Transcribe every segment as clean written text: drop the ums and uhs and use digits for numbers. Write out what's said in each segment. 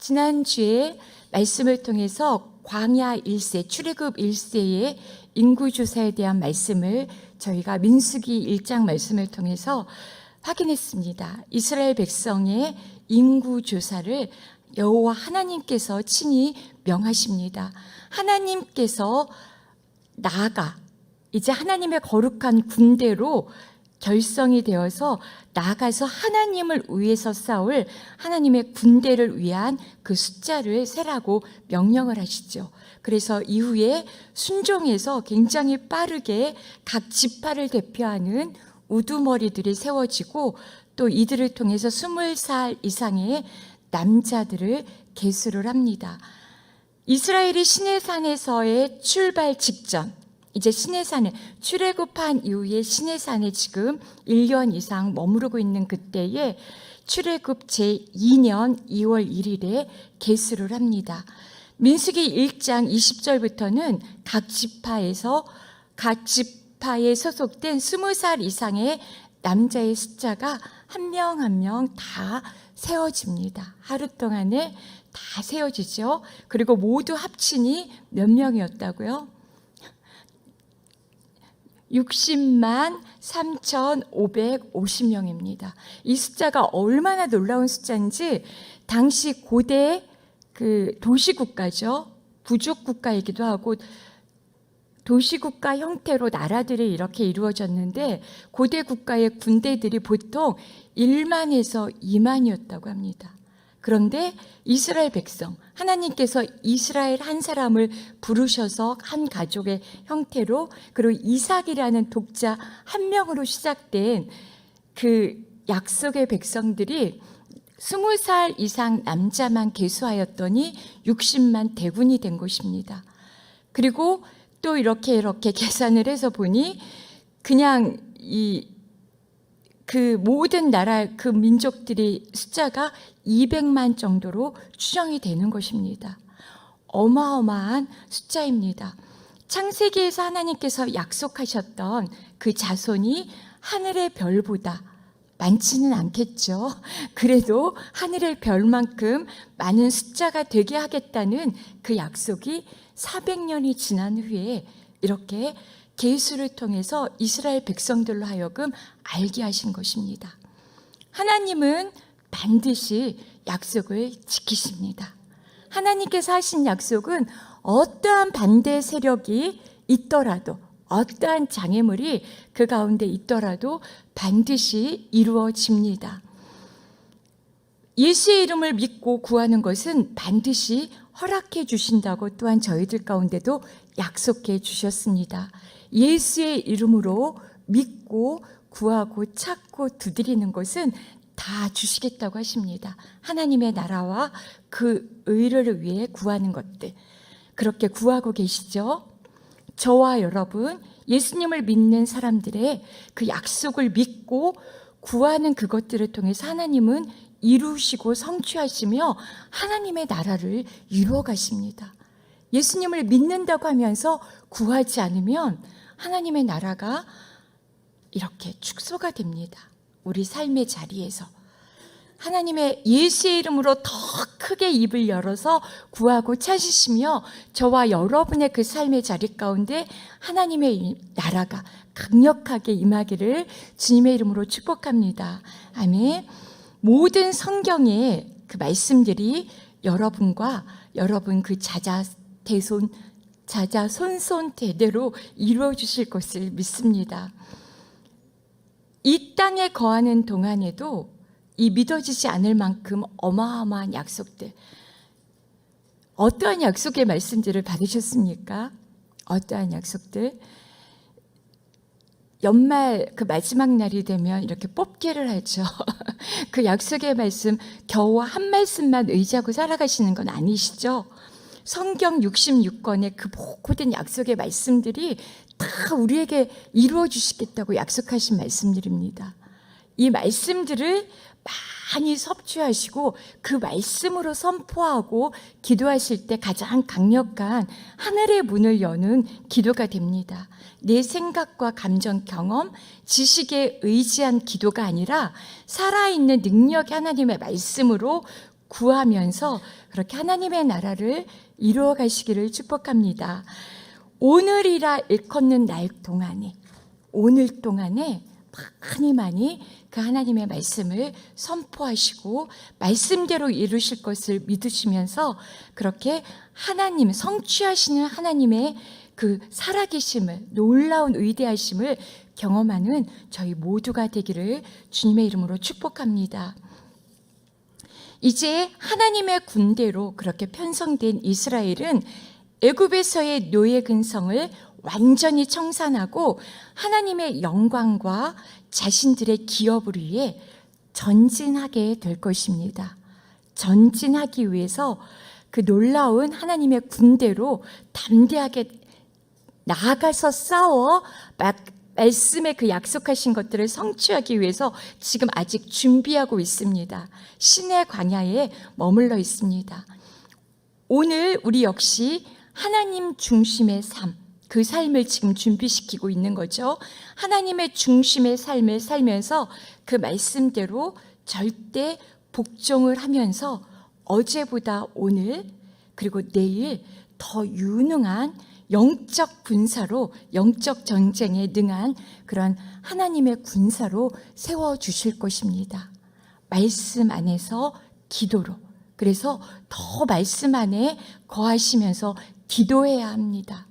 지난주에 말씀을 통해서 광야 1세, 출애굽 1세의 인구조사에 대한 말씀을 저희가 민수기 1장 말씀을 통해서 확인했습니다. 이스라엘 백성의 인구조사를 여호와 하나님께서 친히 명하십니다. 하나님께서 나아가 이제 하나님의 거룩한 군대로 결성이 되어서 나아가서 하나님을 위해서 싸울 하나님의 군대를 위한 그 숫자를 세라고 명령을 하시죠. 그래서 이후에 순종해서 굉장히 빠르게 각 지파를 대표하는 우두머리들이 세워지고 또 이들을 통해서 20살 이상의 남자들을 계수를 합니다. 이스라엘이 시내산에서의 출발 직전, 이제 시내산에 출애굽한 이후에 시내산에 지금 1년 이상 머무르고 있는 그때에 출애굽 제2년 2월 1일에 계수를 합니다. 민수기 1장 20절부터는 각 지파에 소속된 20살 이상의 남자의 숫자가 한 명 한 명 다 세워집니다. 하루 동안에 다 세워지죠. 그리고 모두 합친이 몇 명이었다고요? 60만 3,550명입니다. 이 숫자가 얼마나 놀라운 숫자인지 당시 고대 그 도시국가죠. 부족국가이기도 하고 도시국가 형태로 나라들이 이렇게 이루어졌는데 고대 국가의 군대들이 보통 1만에서 2만이었다고 합니다. 그런데 이스라엘 백성, 하나님께서 이스라엘 한 사람을 부르셔서 한 가족의 형태로 그리고 이삭이라는 독자 한 명으로 시작된 그 약속의 백성들이 20살 이상 남자만 계수하였더니 60만 대군이 된 것입니다. 그리고 또 이렇게 계산을 해서 보니 그냥 그 모든 나라 그 민족들이 숫자가 200만 정도로 추정이 되는 것입니다. 어마어마한 숫자입니다. 창세기에서 하나님께서 약속하셨던 그 자손이 하늘의 별보다 많지는 않겠죠. 그래도 하늘의 별만큼 많은 숫자가 되게 하겠다는 그 약속이 400년이 지난 후에 이렇게 계수를 통해서 이스라엘 백성들로 하여금 알게 하신 것입니다. 하나님은 반드시 약속을 지키십니다. 하나님께서 하신 약속은 어떠한 반대 세력이 있더라도 어떠한 장애물이 그 가운데 있더라도 반드시 이루어집니다. 예수의 이름을 믿고 구하는 것은 반드시 허락해 주신다고 또한 저희들 가운데도 약속해 주셨습니다. 예수의 이름으로 믿고 구하고 찾고 두드리는 것은 다 주시겠다고 하십니다. 하나님의 나라와 그 의를 위해 구하는 것들, 그렇게 구하고 계시죠? 저와 여러분, 예수님을 믿는 사람들의 그 약속을 믿고 구하는 그것들을 통해서 하나님은 이루시고 성취하시며 하나님의 나라를 이루어 가십니다. 예수님을 믿는다고 하면서 구하지 않으면 하나님의 나라가 이렇게 축소가 됩니다. 우리 삶의 자리에서 하나님의 예수의 이름으로 더 크게 입을 열어서 구하고 찾으시며 저와 여러분의 그 삶의 자리 가운데 하나님의 나라가 강력하게 임하기를 주님의 이름으로 축복합니다. 아멘. 모든 성경의 그 말씀들이 여러분과 여러분 그 자자손손 대대로 이루어 주실 것을 믿습니다. 이 땅에 거하는 동안에도 이 믿어지지 않을 만큼 어마어마한 약속들, 어떠한 약속의 말씀들을 받으셨습니까? 어떠한 약속들? 연말 그 마지막 날이 되면 이렇게 뽑기를 하죠. 그 약속의 말씀 겨우 한 말씀만 의지하고 살아가시는 건 아니시죠? 성경 66권의 그 모든 약속의 말씀들이 다 우리에게 이루어 주시겠다고 약속하신 말씀들입니다. 이 말씀들을 많이 섭취하시고 그 말씀으로 선포하고 기도하실 때 가장 강력한 하늘의 문을 여는 기도가 됩니다. 내 생각과 감정, 경험, 지식에 의지한 기도가 아니라 살아있는 능력의 하나님의 말씀으로 구하면서 그렇게 하나님의 나라를 이루어 가시기를 축복합니다. 오늘이라 일컫는 날 동안에, 오늘 동안에 많이 그 하나님의 말씀을 선포하시고 말씀대로 이루실 것을 믿으시면서 그렇게 하나님, 성취하시는 하나님의 그 살아계심을, 놀라운 위대하심을 경험하는 저희 모두가 되기를 주님의 이름으로 축복합니다. 이제 하나님의 군대로 그렇게 편성된 이스라엘은 애굽에서의 노예 근성을 완전히 청산하고 하나님의 영광과 자신들의 기업을 위해 전진하게 될 것입니다. 전진하기 위해서 그 놀라운 하나님의 군대로 담대하게 나아가서 싸워 말씀에 그 약속하신 것들을 성취하기 위해서 지금 아직 준비하고 있습니다. 신의 광야에 머물러 있습니다. 오늘 우리 역시 하나님 중심의 삶, 그 삶을 지금 준비시키고 있는 거죠. 하나님의 중심의 삶을 살면서 그 말씀대로 절대 복종을 하면서 어제보다 오늘 그리고 내일 더 유능한 영적 군사로, 영적 전쟁에 능한 그런 하나님의 군사로 세워주실 것입니다. 말씀 안에서 기도로. 그래서 더 말씀 안에 거하시면서 기도해야 합니다.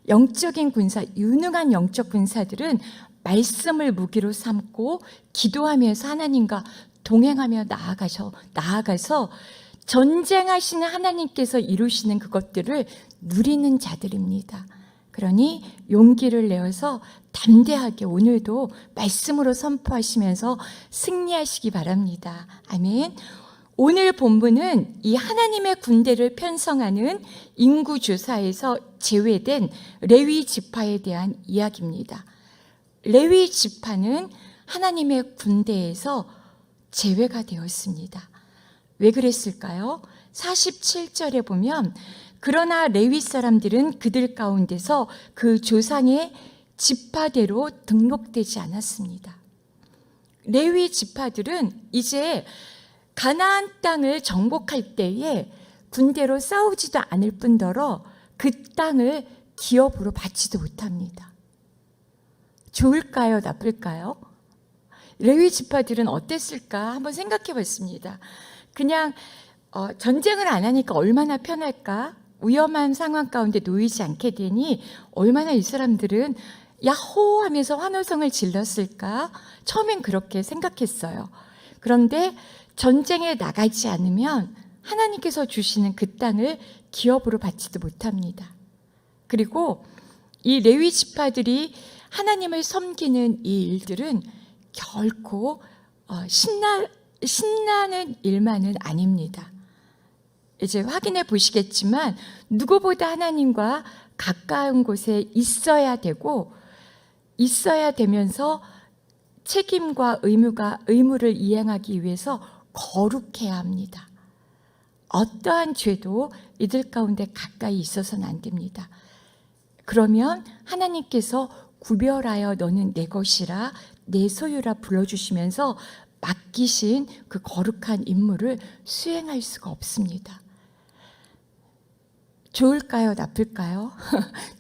영적인 군사, 유능한 영적 군사들은 말씀을 무기로 삼고 기도하면서 하나님과 동행하며 나아가서 전쟁하시는 하나님께서 이루시는 그것들을 누리는 자들입니다. 그러니 용기를 내어서 담대하게 오늘도 말씀으로 선포하시면서 승리하시기 바랍니다. 아멘. 오늘 본문은 이 하나님의 군대를 편성하는 인구조사에서 제외된 레위 지파에 대한 이야기입니다. 레위 지파는 하나님의 군대에서 제외가 되었습니다. 왜 그랬을까요? 47절에 보면 그러나 레위 사람들은 그들 가운데서 그 조상의 지파대로 등록되지 않았습니다. 레위 지파들은 이제 가나안 땅을 정복할 때에 군대로 싸우지도 않을 뿐더러 그 땅을 기업으로 받지도 못합니다. 좋을까요? 나쁠까요? 레위 지파들은 어땠을까? 한번 생각해 봤습니다. 그냥 전쟁을 안 하니까 얼마나 편할까? 위험한 상황 가운데 놓이지 않게 되니 얼마나 이 사람들은 야호 하면서 환호성을 질렀을까? 처음엔 그렇게 생각했어요. 그런데 전쟁에 나가지 않으면 하나님께서 주시는 그 땅을 기업으로 받지도 못합니다. 그리고 이 레위 지파들이 하나님을 섬기는 이 일들은 결코 신나는 일만은 아닙니다. 이제 확인해 보시겠지만 누구보다 하나님과 가까운 곳에 있어야 되고 있어야 되면서 책임과 의무를 이행하기 위해서 거룩해야 합니다. 어떠한 죄도 이들 가운데 가까이 있어서는 안 됩니다. 그러면 하나님께서 구별하여 너는 내 것이라 내 소유라 불러주시면서 맡기신 그 거룩한 임무를 수행할 수가 없습니다. 좋을까요? 나쁠까요?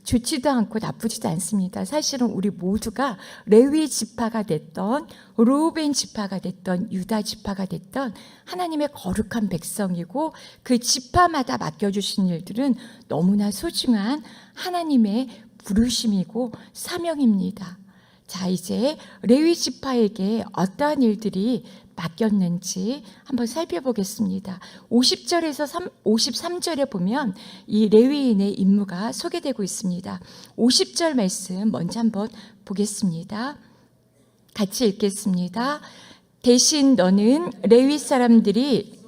좋지도 않고 나쁘지도 않습니다. 사실은 우리 모두가 레위 지파가 됐던 르우벤 지파가 됐던 유다 지파가 됐던 하나님의 거룩한 백성이고 그 지파마다 맡겨주신 일들은 너무나 소중한 하나님의 부르심이고 사명입니다. 자, 이제 레위 지파에게 어떠한 일들이 맡겼는지 한번 살펴보겠습니다. 50절에서 53절에 보면 이 레위인의 임무가 소개되고 있습니다. 50절 말씀 먼저 한번 보겠습니다. 같이 읽겠습니다. 대신 너는 레위 사람들이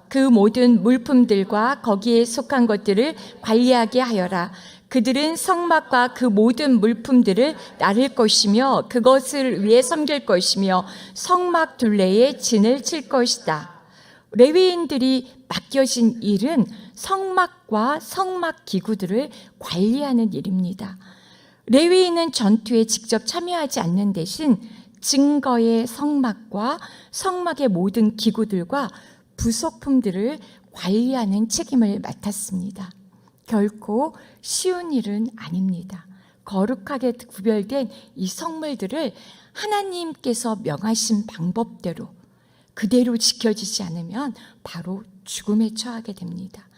그 모든 물품들과 거기에 속한 것들을 관리하게 하여라. 그들은 성막과 그 모든 물품들을 나를 것이며 그것을 위해 섬길 것이며 성막 둘레에 진을 칠 것이다. 레위인들이 맡겨진 일은 성막과 성막 기구들을 관리하는 일입니다. 레위인은 전투에 직접 참여하지 않는 대신 증거의 성막과 성막의 모든 기구들과 부속품들을 관리하는 책임을 맡았습니다. 결코 쉬운 일은 아닙니다. 거룩하게 구별된 이 성물들을 하나님께서 명하신 방법대로 그대로 지켜지지 않으면 바로 죽음에 처하게 됩니다.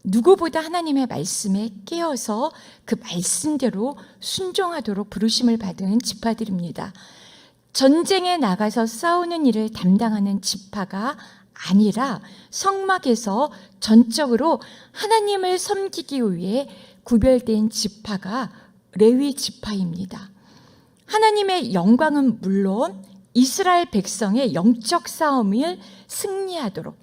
누구보다 하나님의 말씀에 깨어서 그 말씀대로 순종하도록 부르심을 받은 지파들입니다. 전쟁에 나가서 싸우는 일을 담당하는 지파가 아니라 성막에서 전적으로 하나님을 섬기기 위해 구별된 지파가 레위 지파입니다. 하나님의 영광은 물론 이스라엘 백성의 영적 싸움을 승리하도록,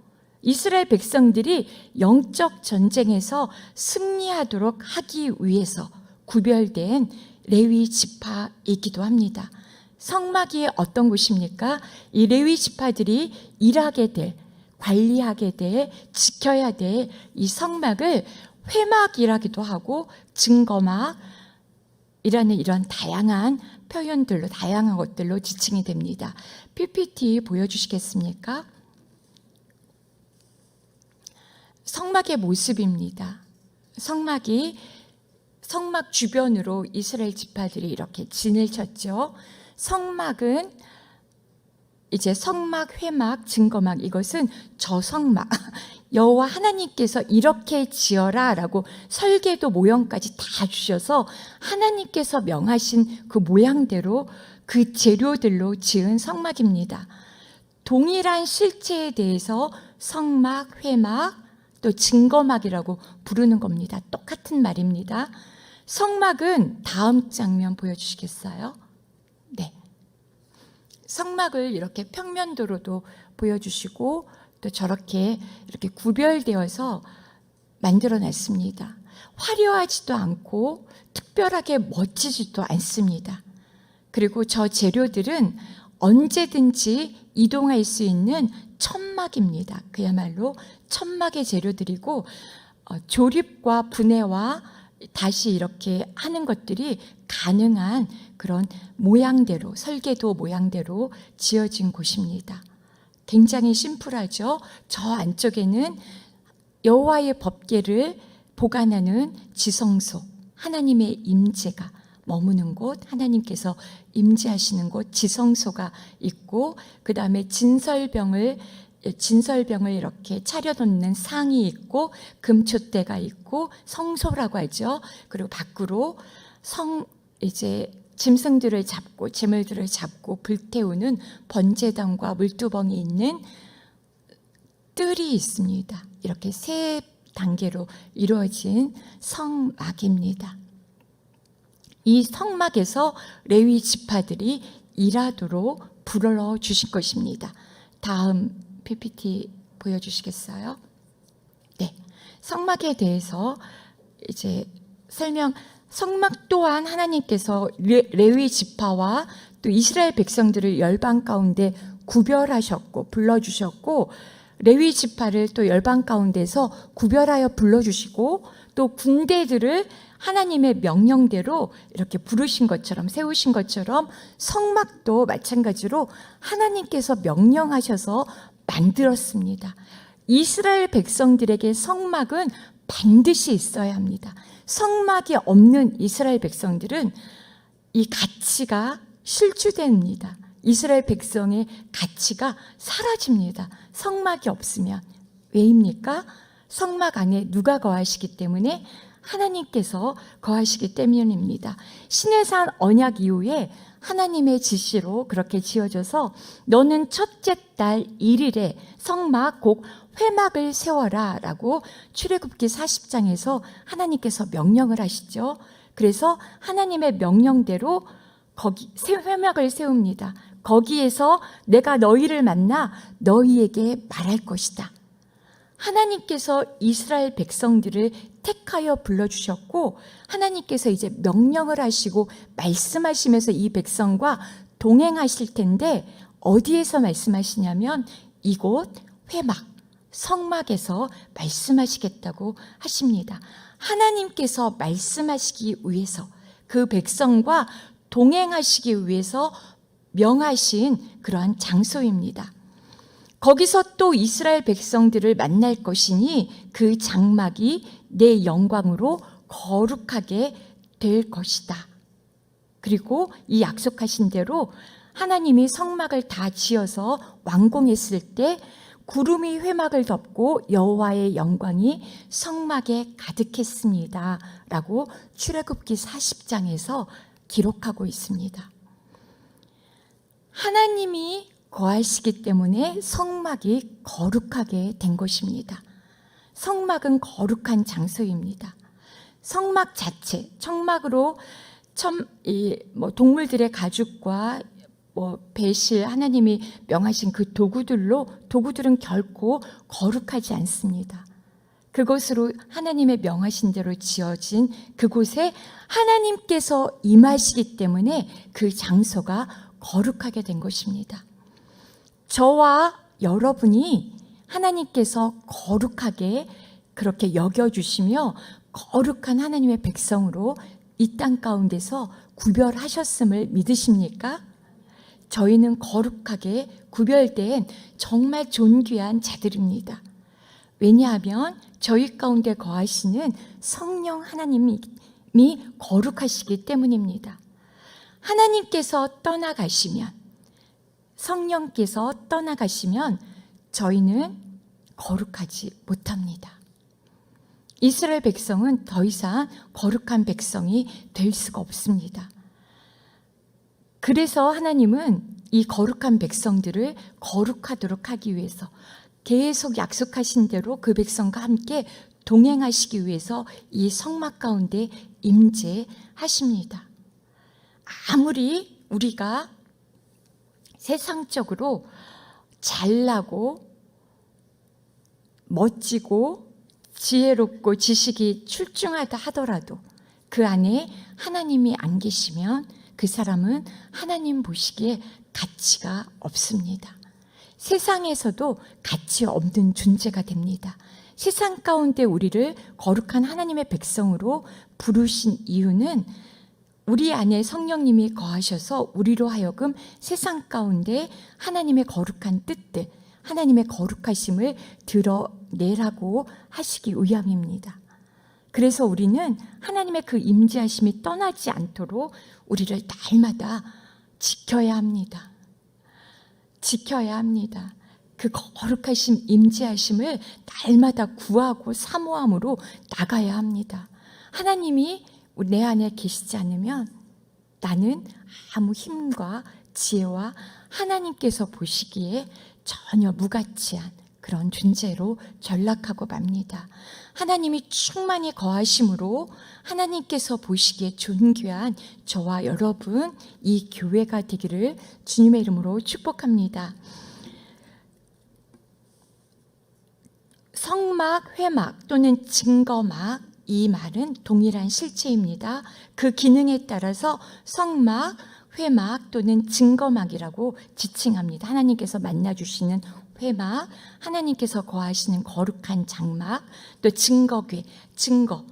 이스라엘 백성들이 영적 전쟁에서 승리하도록 하기 위해서 구별된 레위 지파이기도 합니다. 성막이 어떤 곳입니까? 이 레위 지파들이 일하게 될, 관리하게 될, 지켜야 될 이 성막을 회막이라기도 하고 증거막이라는 이런 다양한 표현들로, 다양한 것들로 지칭이 됩니다. PPT 보여주시겠습니까? 성막의 모습입니다. 성막 주변으로 이스라엘 지파들이 이렇게 진을 쳤죠. 성막은 이제 성막, 회막, 증거막, 이것은 저성막, 여호와 하나님께서 이렇게 지어라 라고 설계도 모형까지 다 주셔서 하나님께서 명하신 그 모양대로 그 재료들로 지은 성막입니다. 동일한 실체에 대해서 성막, 회막, 또 증거막이라고 부르는 겁니다. 똑같은 말입니다. 성막은 다음 장면 보여주시겠어요? 네. 성막을 이렇게 평면도로도 보여주시고 또 저렇게 이렇게 구별되어서 만들어 놨습니다. 화려하지도 않고 특별하게 멋지지도 않습니다. 그리고 저 재료들은 언제든지 이동할 수 있는 천막입니다. 그야말로 천막의 재료들이고 조립과 분해와 다시 이렇게 하는 것들이 가능한 그런 모양대로, 설계도 모양대로 지어진 곳입니다. 굉장히 심플하죠. 저 안쪽에는 여호와의 법궤를 보관하는 지성소, 하나님의 임재가 머무는 곳, 하나님께서 임재하시는 곳, 지성소가 있고, 그 다음에 진설병을 이렇게 차려놓는 상이 있고, 금촛대가 있고, 성소라고 하죠. 그리고 밖으로 이제 짐승들을 잡고 재물들을 잡고 불태우는 번제단과 물두멍이 있는 뜰이 있습니다. 이렇게 세 단계로 이루어진 성막입니다. 이 성막에서 레위 지파들이 일하도록 불러주신 것입니다. 다음 PPT 보여주시겠어요? 네, 성막에 대해서 이제 성막 또한 하나님께서 레위 지파와 또 이스라엘 백성들을 열방 가운데 구별하셨고 불러주셨고, 레위 지파를 또 열방 가운데서 구별하여 불러주시고, 또 군대들을 하나님의 명령대로 이렇게 부르신 것처럼, 세우신 것처럼 성막도 마찬가지로 하나님께서 명령하셔서 만들었습니다. 이스라엘 백성들에게 성막은 반드시 있어야 합니다. 성막이 없는 이스라엘 백성들은 이 가치가 실추됩니다. 이스라엘 백성의 가치가 사라집니다. 성막이 없으면. 왜입니까? 성막 안에 누가 거하시기 때문에? 하나님께서 거하시기 때문입니다. 시내산 언약 이후에 하나님의 지시로 그렇게 지어져서 너는 첫째 달 1일에 성막 곧 회막을 세워라 라고 출애굽기 40장에서 하나님께서 명령을 하시죠. 그래서 하나님의 명령대로 거기 회막을 세웁니다. 거기에서 내가 너희를 만나 너희에게 말할 것이다. 하나님께서 이스라엘 백성들을 택하여 불러주셨고, 하나님께서 이제 명령을 하시고 말씀하시면서 이 백성과 동행하실 텐데, 어디에서 말씀하시냐면 이곳 회막, 성막에서 말씀하시겠다고 하십니다. 하나님께서 말씀하시기 위해서, 그 백성과 동행하시기 위해서 명하신 그러한 장소입니다. 거기서 또 이스라엘 백성들을 만날 것이니 그 장막이 내 영광으로 거룩하게 될 것이다. 그리고 이 약속하신 대로 하나님이 성막을 다 지어서 완공했을 때 구름이 회막을 덮고 여호와의 영광이 성막에 가득했습니다. 라고 출애굽기 40장에서 기록하고 있습니다. 하나님이 거하시기 때문에 성막이 거룩하게 된 것입니다. 성막은 거룩한 장소입니다. 성막 자체, 청막으로 동물들의 가죽과 배실, 하나님이 명하신 그 도구들은 결코 거룩하지 않습니다. 그것으로 하나님의 명하신 대로 지어진 그곳에 하나님께서 임하시기 때문에 그 장소가 거룩하게 된 것입니다. 저와 여러분이 하나님께서 거룩하게 그렇게 여겨주시며 거룩한 하나님의 백성으로 이 땅 가운데서 구별하셨음을 믿으십니까? 저희는 거룩하게 구별된 정말 존귀한 자들입니다. 왜냐하면 저희 가운데 거하시는 성령 하나님이 거룩하시기 때문입니다. 하나님께서 떠나가시면, 성령께서 떠나가시면 저희는 거룩하지 못합니다. 이스라엘 백성은 더 이상 거룩한 백성이 될 수가 없습니다. 그래서 하나님은 이 거룩한 백성들을 거룩하도록 하기 위해서 계속 약속하신 대로 그 백성과 함께 동행하시기 위해서 이 성막 가운데 임재하십니다. 아무리 우리가 세상적으로 잘나고 멋지고 지혜롭고 지식이 출중하다 하더라도 그 안에 하나님이 안 계시면 그 사람은 하나님 보시기에 가치가 없습니다. 세상에서도 가치 없는 존재가 됩니다. 세상 가운데 우리를 거룩한 하나님의 백성으로 부르신 이유는 우리 안에 성령님이 거하셔서 우리로 하여금 세상 가운데 하나님의 거룩한 뜻들, 하나님의 거룩하심을 드러내라고 하시기 위함입니다. 그래서 우리는 하나님의 그 임재하심이 떠나지 않도록 우리를 날마다 지켜야 합니다. 지켜야 합니다. 그 거룩하심, 임재하심을 날마다 구하고 사모함으로 나가야 합니다. 하나님이 내 안에 계시지 않으면 나는 아무 힘과 지혜와 하나님께서 보시기에 전혀 무가치한 그런 존재로 전락하고 맙니다. 하나님이 충만히 거하심으로 하나님께서 보시기에 존귀한 저와 여러분, 이 교회가 되기를 주님의 이름으로 축복합니다. 성막, 회막 또는 증거막, 이 말은 동일한 실체입니다. 그 기능에 따라서 성막, 회막 또는 증거막이라고 지칭합니다. 하나님께서 만나주시는 회막, 하나님께서 거하시는 거룩한 장막, 또 증거궤, 증거,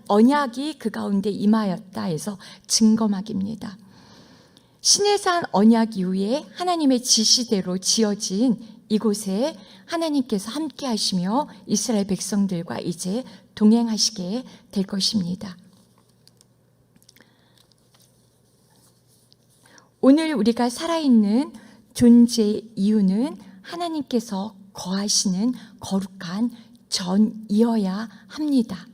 언약이 그 가운데 임하였다 해서 증거막입니다. 시내산 언약 이후에 하나님의 지시대로 지어진 이곳에 하나님께서 함께 하시며 이스라엘 백성들과 이제 동행하시게 될 것입니다. 오늘 우리가 살아있는 존재의 이유는 하나님께서 거하시는 거룩한 전이어야 합니다.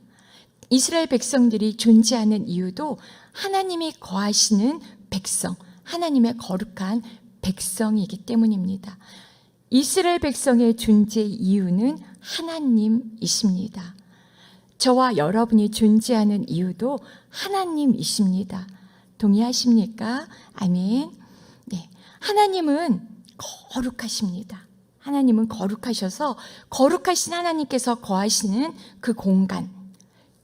이스라엘 백성들이 존재하는 이유도 하나님이 거하시는 백성, 하나님의 거룩한 백성이기 때문입니다. 이스라엘 백성의 존재 이유는 하나님이십니다. 저와 여러분이 존재하는 이유도 하나님이십니다. 동의하십니까? 아멘. 네. 하나님은 거룩하십니다. 하나님은 거룩하셔서 거룩하신 하나님께서 거하시는 그 공간,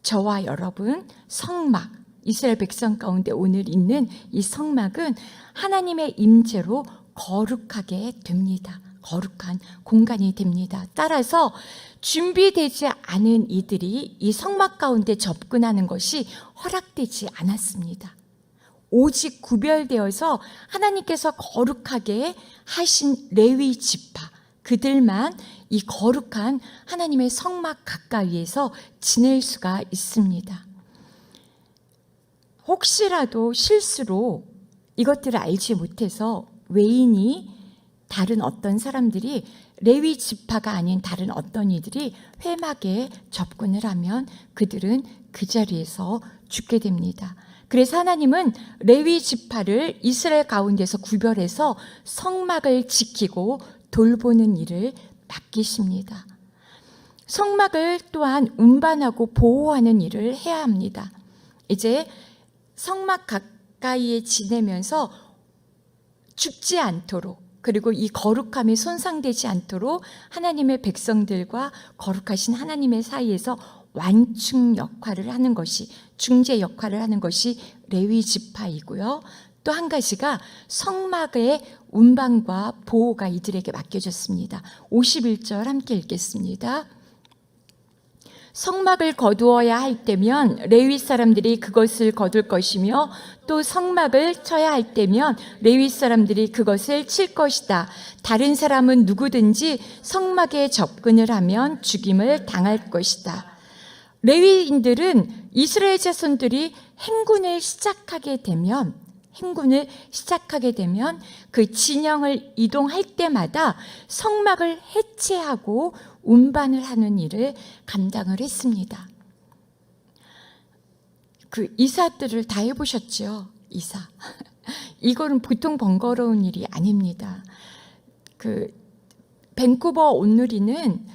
저와 여러분 성막, 이스라엘 백성 가운데 오늘 있는 이 성막은 하나님의 임재로 거룩하게 됩니다. 거룩한 공간이 됩니다. 따라서 준비되지 않은 이들이 이 성막 가운데 접근하는 것이 허락되지 않았습니다. 오직 구별되어서 하나님께서 거룩하게 하신 레위 지파, 그들만 이 거룩한 하나님의 성막 가까이에서 지낼 수가 있습니다. 혹시라도 실수로 이것들을 알지 못해서 외인이, 다른 어떤 사람들이, 레위 지파가 아닌 다른 어떤 이들이 회막에 접근을 하면 그들은 그 자리에서 죽게 됩니다. 그래서 하나님은 레위 지파를 이스라엘 가운데서 구별해서 성막을 지키고 돌보는 일을 맡기십니다. 성막을 또한 운반하고 보호하는 일을 해야 합니다. 이제 성막 가까이에 지내면서 죽지 않도록, 그리고 이 거룩함이 손상되지 않도록 하나님의 백성들과 거룩하신 하나님의 사이에서 완충 역할을 하는 것이, 중재 역할을 하는 것이 레위 지파이고요. 또 한 가지가 성막의 운반과 보호가 이들에게 맡겨졌습니다. 51절 함께 읽겠습니다. 성막을 거두어야 할 때면 레위 사람들이 그것을 거둘 것이며 또 성막을 쳐야 할 때면 레위 사람들이 그것을 칠 것이다. 다른 사람은 누구든지 성막에 접근을 하면 죽임을 당할 것이다. 레위인들은 이스라엘 자손들이 행군을 시작하게 되면 그 진영을 이동할 때마다 성막을 해체하고 운반을 하는 일을 감당을 했습니다. 그 이사들을 다 해보셨죠? 이사. 이거는 보통 번거로운 일이 아닙니다. 그 밴쿠버 온누리는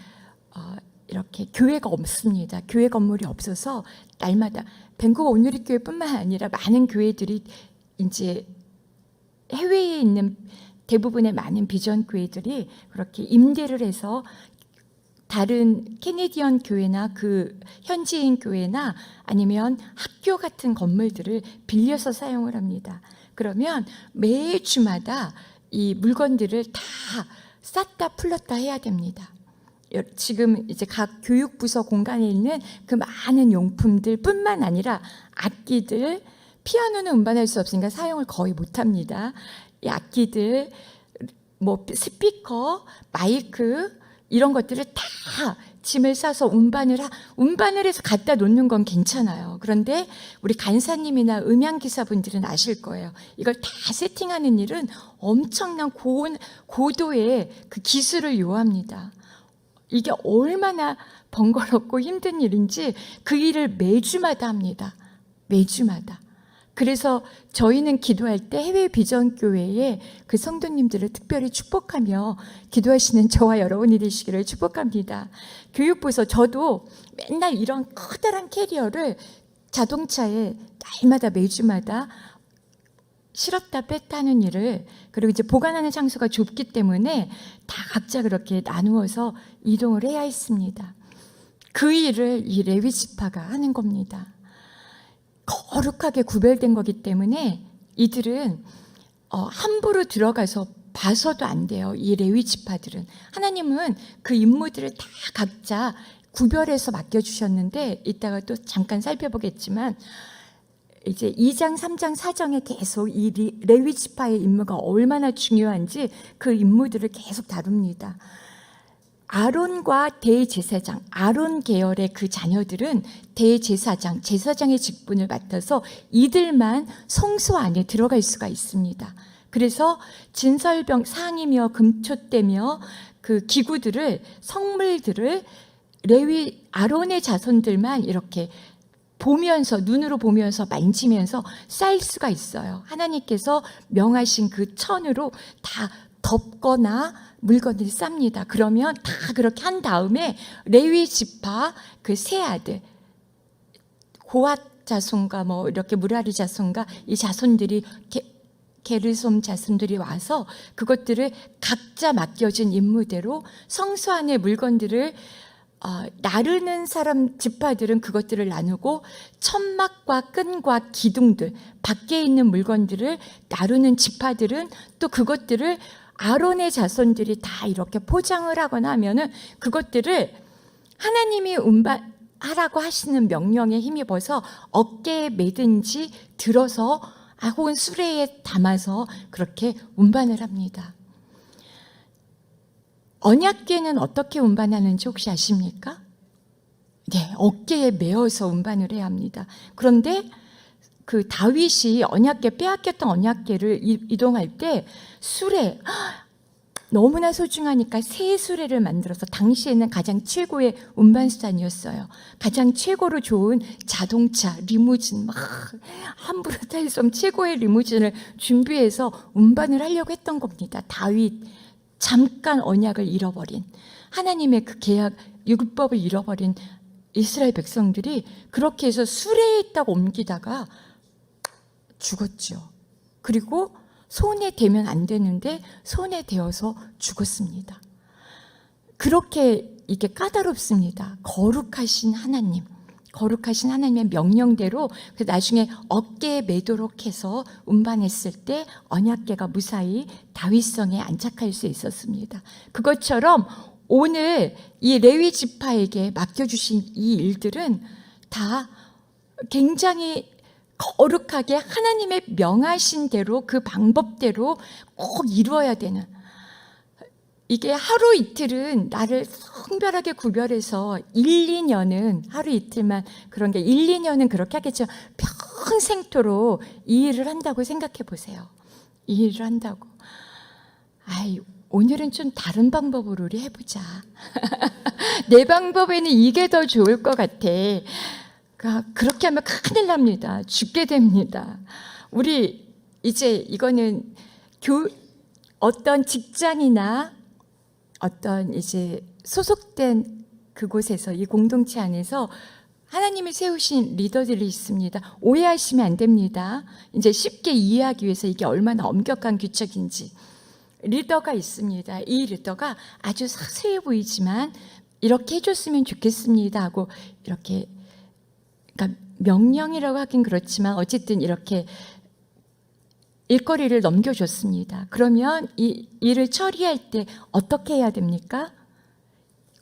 이렇게 교회가 없습니다. 교회 건물이 없어서 날마다 밴쿠버 온누리 교회뿐만 아니라 많은 교회들이 이제 해외에 있는 대부분의 많은 비전 교회들이 그렇게 임대를 해서 다른 캐네디언 교회나 그 현지인 교회나 아니면 학교 같은 건물들을 빌려서 사용을 합니다. 그러면 매주마다 이 물건들을 다 쌌다 풀렀다 해야 됩니다. 지금 이제 각 교육부서 공간에 있는 그 많은 용품들 뿐만 아니라 악기들, 피아노는 운반할 수 없으니까 사용을 거의 못합니다. 이 악기들, 뭐 스피커, 마이크 이런 것들을 다 짐을 싸서 운반을 해서 갖다 놓는 건 괜찮아요. 그런데 우리 간사님이나 음향기사분들은 아실 거예요. 이걸 다 세팅하는 일은 엄청난 고도의 그 기술을 요합니다. 이게 얼마나 번거롭고 힘든 일인지 그 일을 매주마다 합니다. 매주마다. 그래서 저희는 기도할 때 해외 비전교회의 그 성도님들을 특별히 축복하며 기도하시는 저와 여러분이 되시기를 축복합니다. 교육부에서 저도 맨날 이런 커다란 캐리어를 자동차에 날마다 매주마다 실었다 뺐다 하는 일을, 그리고 이제 보관하는 장소가 좁기 때문에 다 각자 그렇게 나누어서 이동을 해야 했습니다. 그 일을 이 레위 지파가 하는 겁니다. 거룩하게 구별된 거기 때문에 이들은 함부로 들어가서 봐서도 안 돼요. 이 레위 지파들은. 하나님은 그 임무들을 다 각자 구별해서 맡겨주셨는데 이따가 또 잠깐 살펴보겠지만 이제 2장, 3장, 4장에 계속 이 레위 지파의 임무가 얼마나 중요한지 그 임무들을 계속 다룹니다. 아론과 대제사장, 아론 계열의 그 자녀들은 대제사장, 제사장의 직분을 맡아서 이들만 성소 안에 들어갈 수가 있습니다. 그래서 진설병, 상이며 금초대며 그 기구들을, 성물들을 레위 아론의 자손들만 이렇게 보면서, 눈으로 보면서 만지면서 쌓일 수가 있어요. 하나님께서 명하신 그 천으로 다 덮거나 물건을 쌉니다. 그러면 다 그렇게 한 다음에 레위 지파 그 세 아들, 고핫 자손과 뭐 이렇게 무라리 자손과 이 자손들이 게르솜 자손들이 와서 그것들을 각자 맡겨진 임무대로 성소 안의 물건들을 나르는 사람 지파들은 그것들을 나누고 천막과 끈과 기둥들, 밖에 있는 물건들을 나르는 지파들은 또 그것들을 아론의 자손들이 다 이렇게 포장을 하거나 하면은 그것들을 하나님이 운반하라고 하시는 명령에 힘입어서 어깨에 매든지 들어서 혹은 수레에 담아서 그렇게 운반을 합니다. 언약궤는 어떻게 운반하는지 혹시 아십니까? 네, 어깨에 메어서 운반을 해야 합니다. 그런데 그 다윗이 언약궤, 빼앗겼던 언약궤를 이동할 때 수레, 너무나 소중하니까 새 수레를 만들어서 당시에는 가장 최고의 운반수단이었어요. 가장 최고로 좋은 자동차, 리무진, 막 함부로 탈 수 없는 최고의 리무진을 준비해서 운반을 하려고 했던 겁니다. 다윗, 잠깐 언약을 잃어버린, 하나님의 그 계약, 율법을 잃어버린 이스라엘 백성들이 그렇게 해서 수레에 있다가 옮기다가 죽었죠. 그리고 손에 대면 안 되는데 손에 대어서 죽었습니다. 그렇게 이게 까다롭습니다. 거룩하신 하나님의 명령대로 나중에 어깨에 매도록 해서 운반했을 때 언약궤가 무사히 다윗성에 안착할 수 있었습니다. 그것처럼 오늘 이 레위 지파에게 맡겨주신 이 일들은 다 굉장히 거룩하게 하나님의 명하신 대로 그 방법대로 꼭 이루어야 되는, 이게 하루 이틀은 나를 성별하게 구별해서 1, 2년은 하루 이틀만 그런 게 1, 2년은 그렇게 하겠죠. 평생토록 이 일을 한다고 생각해 보세요. 이 일을 한다고. 오늘은 좀 다른 방법으로 우리 해보자. 내 방법에는 이게 더 좋을 것 같아. 그렇게 하면 큰일 납니다. 죽게 됩니다. 우리 이제 이거는 어떤 직장이나 어떤 이제 소속된 그곳에서, 이 공동체 안에서 하나님이 세우신 리더들이 있습니다. 오해하시면 안 됩니다. 이제 쉽게 이해하기 위해서 이게 얼마나 엄격한 규칙인지. 리더가 있습니다. 이 리더가 아주 사소해 보이지만 이렇게 해줬으면 좋겠습니다 하고 이렇게, 그러니까 명령이라고 하긴 그렇지만 어쨌든 이렇게 일거리를 넘겨줬습니다. 그러면 이 일을 처리할 때 어떻게 해야 됩니까?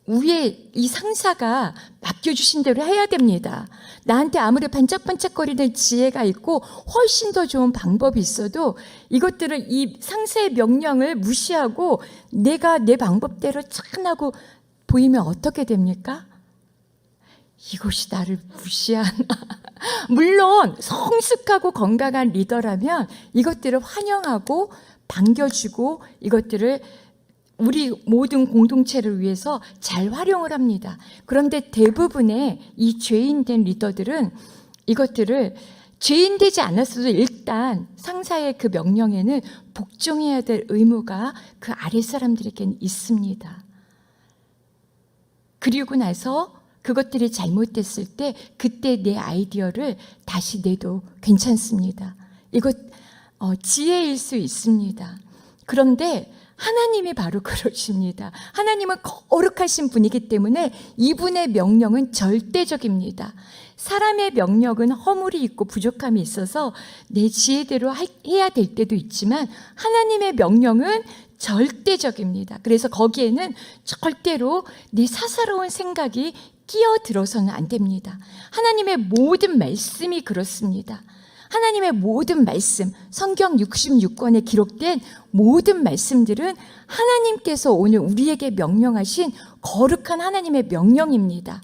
위에 이 상사가 맡겨주신 대로 해야 됩니다. 나한테 아무리 반짝반짝거리는 지혜가 있고 훨씬 더 좋은 방법이 있어도 이것들을, 이 상사의 명령을 무시하고 내가 내 방법대로 착하고 보이면 어떻게 됩니까? 이것이 나를 무시하나? 물론 성숙하고 건강한 리더라면 이것들을 환영하고 반겨주고 이것들을 우리 모든 공동체를 위해서 잘 활용을 합니다. 그런데 대부분의 이 죄인된 리더들은 이것들을, 죄인되지 않았어도 일단 상사의 그 명령에는 복종해야 될 의무가 그 아래 사람들에게는 있습니다. 그리고 나서 그것들이 잘못됐을 때 그때 내 아이디어를 다시 내도 괜찮습니다. 이것 지혜일 수 있습니다. 그런데 하나님이 바로 그러십니다. 하나님은 거룩하신 분이기 때문에 이분의 명령은 절대적입니다. 사람의 명령은 허물이 있고 부족함이 있어서 내 지혜대로 해야 될 때도 있지만 하나님의 명령은 절대적입니다. 그래서 거기에는 절대로 내 사사로운 생각이 끼어들어서는 안 됩니다. 하나님의 모든 말씀이 그렇습니다. 하나님의 모든 말씀, 성경 66권에 기록된 모든 말씀들은 하나님께서 오늘 우리에게 명령하신 거룩한 하나님의 명령입니다.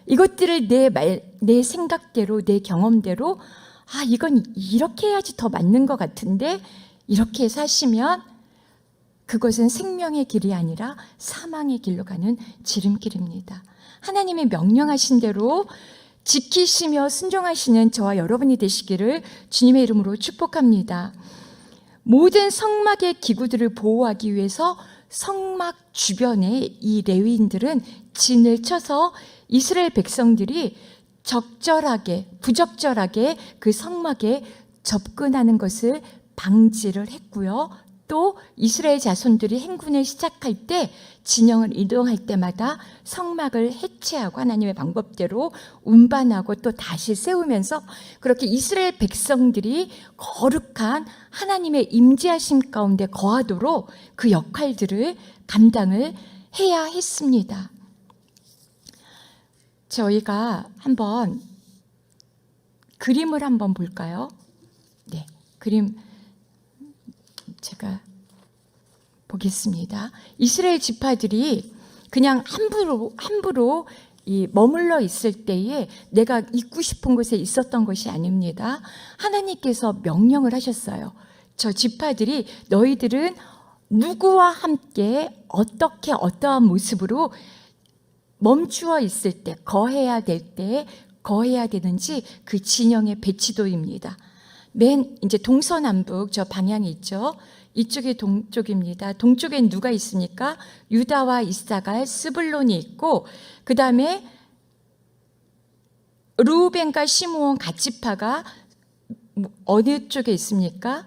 이것들을 내 생각대로, 내 경험대로, 이건 이렇게 해야지 더 맞는 것 같은데 이렇게 해서 하시면 그것은 생명의 길이 아니라 사망의 길로 가는 지름길입니다. 하나님이 명령하신 대로 지키시며 순종하시는 저와 여러분이 되시기를 주님의 이름으로 축복합니다. 모든 성막의 기구들을 보호하기 위해서 성막 주변에 이 레위인들은 진을 쳐서 이스라엘 백성들이 부적절하게 그 성막에 접근하는 것을 방지를 했고요. 또 이스라엘 자손들이 행군을 시작할 때 진영을 이동할 때마다 성막을 해체하고 하나님의 방법대로 운반하고 또 다시 세우면서 그렇게 이스라엘 백성들이 거룩한 하나님의 임재하심 가운데 거하도록 그 역할들을 감당을 해야 했습니다. 저희가 한번 그림을 한번 볼까요? 네, 그림 제가 보겠습니다. 이스라엘 지파들이 그냥 함부로 머물러 있을 때에 내가 있고 싶은 곳에 있었던 것이 아닙니다. 하나님께서 명령을 하셨어요. 저 지파들이 너희들은 누구와 함께 어떻게 어떠한 모습으로 멈추어 있을 때 거해야 될 때 거해야 되는지 그 진영의 배치도입니다. 맨 이제 동서남북 저 방향이 있죠. 이쪽이 동쪽입니다. 동쪽엔 누가 있습니까? 유다와 이사갈, 스불론이 있고 그 다음에 르우벤과 시므온 갓지파가 어느 쪽에 있습니까?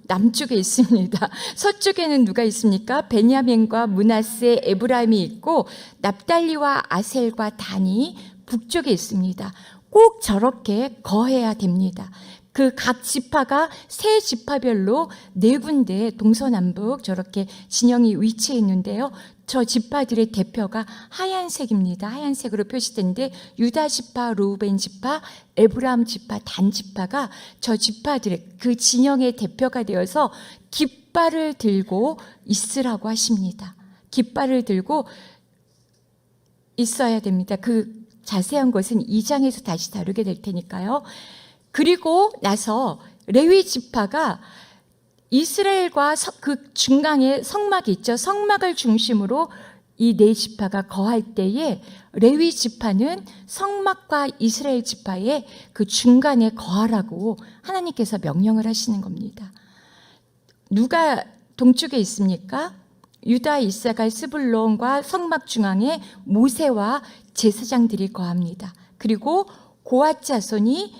남쪽에 있습니다. 서쪽에는 누가 있습니까? 베냐민과 므낫세, 에브라임이 있고 납달리와 아셀과 단이 북쪽에 있습니다. 꼭 저렇게 거해야 됩니다. 그 각 지파가 세 지파별로 네 군데 동서남북 저렇게 진영이 위치해 있는데요. 저 지파들의 대표가 하얀색입니다. 하얀색으로 표시된데 유다 지파, 르우벤 지파, 에브라임 지파, 단 지파가 저 지파들의 그 진영의 대표가 되어서 깃발을 들고 있으라고 하십니다. 깃발을 들고 있어야 됩니다. 그 자세한 것은 2장에서 다시 다루게 될 테니까요. 그리고 나서 레위 지파가 이스라엘과 그 중간에 성막이 있죠. 성막을 중심으로 이 네 지파가 거할 때에 레위 지파는 성막과 이스라엘 지파의 그 중간에 거하라고 하나님께서 명령을 하시는 겁니다. 누가 동쪽에 있습니까? 유다, 이사갈, 스불론과 성막 중앙에 모세와 제사장들이 거합니다. 그리고 고앗 자손이